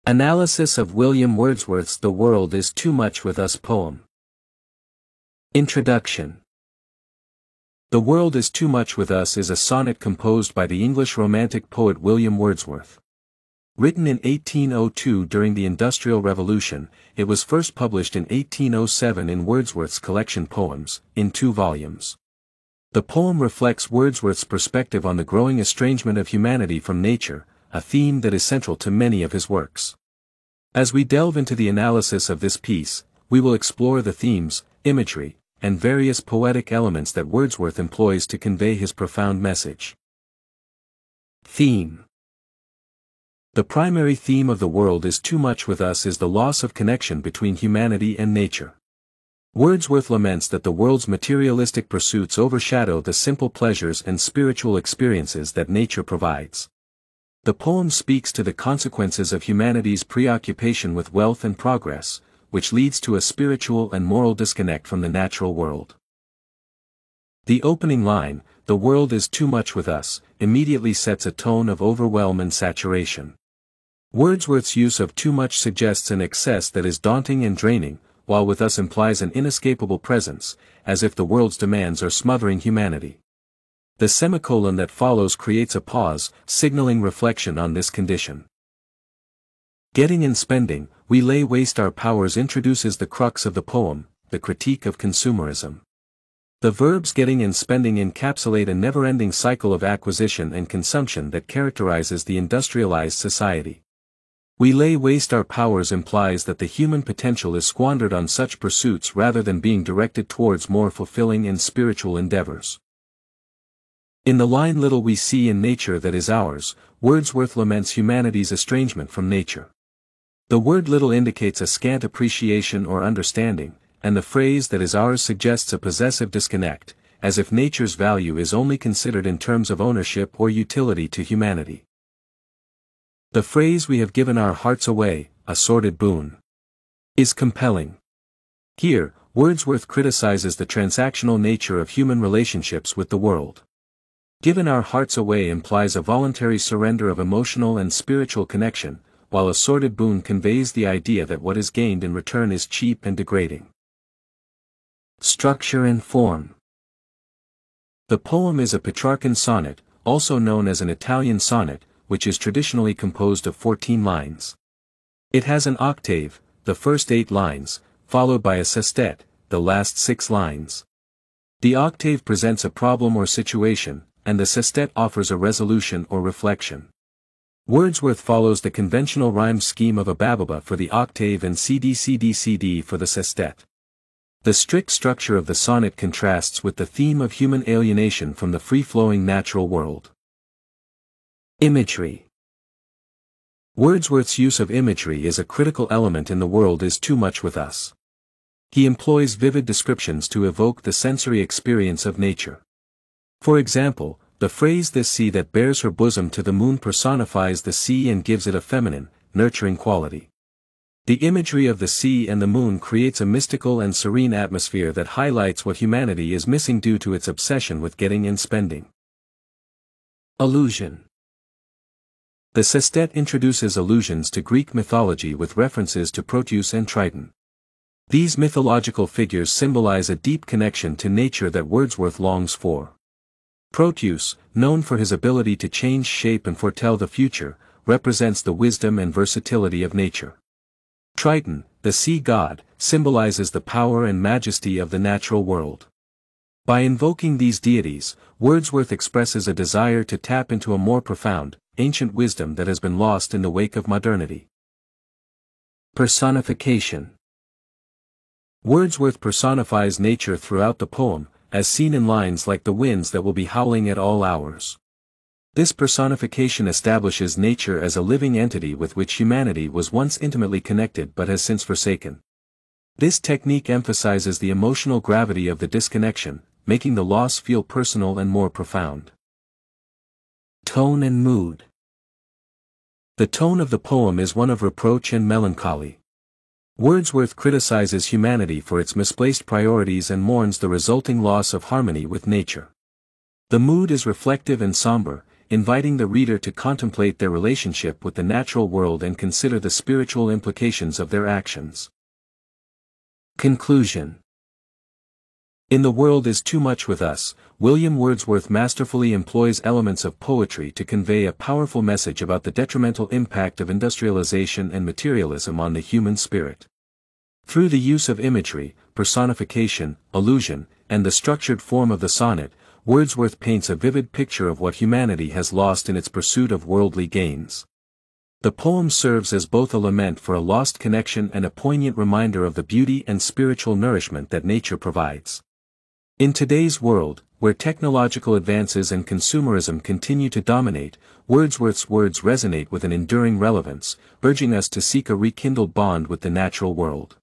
Analysis of William Wordsworth's The World is Too Much with Us poem. Introduction. The World is Too Much with Us is a sonnet composed by the English Romantic poet William Wordsworth. Written in 1802 during the Industrial Revolution, it was first published in 1807 in Wordsworth's collection Poems, in 2 volumes. The poem reflects Wordsworth's perspective on the growing estrangement of humanity from nature, a theme that is central to many of his works. As we delve into the analysis of this piece, we will explore the themes, imagery, and various poetic elements that Wordsworth employs to convey his profound message. Theme. The primary theme of The World is Too Much with Us is the loss of connection between humanity and nature. Wordsworth laments that the world's materialistic pursuits overshadow the simple pleasures and spiritual experiences that nature provides. The poem speaks to the consequences of humanity's preoccupation with wealth and progress, which leads to a spiritual and moral disconnect from the natural world. The opening line, "The world is too much with us," immediately sets a tone of overwhelm and saturation. Wordsworth's use of too much suggests an excess that is daunting and draining, while with us implies an inescapable presence, as if the world's demands are smothering humanity. The semicolon that follows creates a pause, signaling reflection on this condition. Getting and spending, we lay waste our powers introduces the crux of the poem, the critique of consumerism. The verbs getting and spending encapsulate a never-ending cycle of acquisition and consumption that characterizes the industrialized society. We lay waste our powers implies that the human potential is squandered on such pursuits rather than being directed towards more fulfilling and spiritual endeavors. In the line "Little we see in nature that is ours," Wordsworth laments humanity's estrangement from nature. The word little indicates a scant appreciation or understanding, and the phrase "that is ours" suggests a possessive disconnect, as if nature's value is only considered in terms of ownership or utility to humanity. The phrase "we have given our hearts away, a sordid boon," is compelling. Here, Wordsworth criticizes the transactional nature of human relationships with the world. Given our hearts away implies a voluntary surrender of emotional and spiritual connection, while a sordid boon conveys the idea that what is gained in return is cheap and degrading. Structure and form. The poem is a Petrarchan sonnet, also known as an Italian sonnet, which is traditionally composed of 14 lines. It has an octave, the first 8 lines, followed by a sestet, the last 6 lines. The octave presents a problem or situation, and the sestet offers a resolution or reflection. Wordsworth follows the conventional rhyme scheme of a bababa for the octave and CD for the sestet. The strict structure of the sonnet contrasts with the theme of human alienation from the free-flowing natural world. Imagery. Wordsworth's use of imagery is a critical element in The World is Too Much with Us. He employs vivid descriptions to evoke the sensory experience of nature. For example, the phrase "this sea that bears her bosom to the moon" personifies the sea and gives it a feminine, nurturing quality. The imagery of the sea and the moon creates a mystical and serene atmosphere that highlights what humanity is missing due to its obsession with getting and spending. Allusion. The sestet introduces allusions to Greek mythology with references to Proteus and Triton. These mythological figures symbolize a deep connection to nature that Wordsworth longs for. Proteus, known for his ability to change shape and foretell the future, represents the wisdom and versatility of nature. Triton, the sea god, symbolizes the power and majesty of the natural world. By invoking these deities, Wordsworth expresses a desire to tap into a more profound, ancient wisdom that has been lost in the wake of modernity. Personification. Wordsworth personifies nature throughout the poem, as seen in lines like "the winds that will be howling at all hours." This personification establishes nature as a living entity with which humanity was once intimately connected but has since forsaken. This technique emphasizes the emotional gravity of the disconnection, making the loss feel personal and more profound. Tone and mood. The tone of the poem is one of reproach and melancholy. Wordsworth criticizes humanity for its misplaced priorities and mourns the resulting loss of harmony with nature. The mood is reflective and somber, inviting the reader to contemplate their relationship with the natural world and consider the spiritual implications of their actions. Conclusion. In The World is Too Much with Us, William Wordsworth masterfully employs elements of poetry to convey a powerful message about the detrimental impact of industrialization and materialism on the human spirit. Through the use of imagery, personification, allusion, and the structured form of the sonnet, Wordsworth paints a vivid picture of what humanity has lost in its pursuit of worldly gains. The poem serves as both a lament for a lost connection and a poignant reminder of the beauty and spiritual nourishment that nature provides. In today's world, where technological advances and consumerism continue to dominate, Wordsworth's words resonate with an enduring relevance, urging us to seek a rekindled bond with the natural world.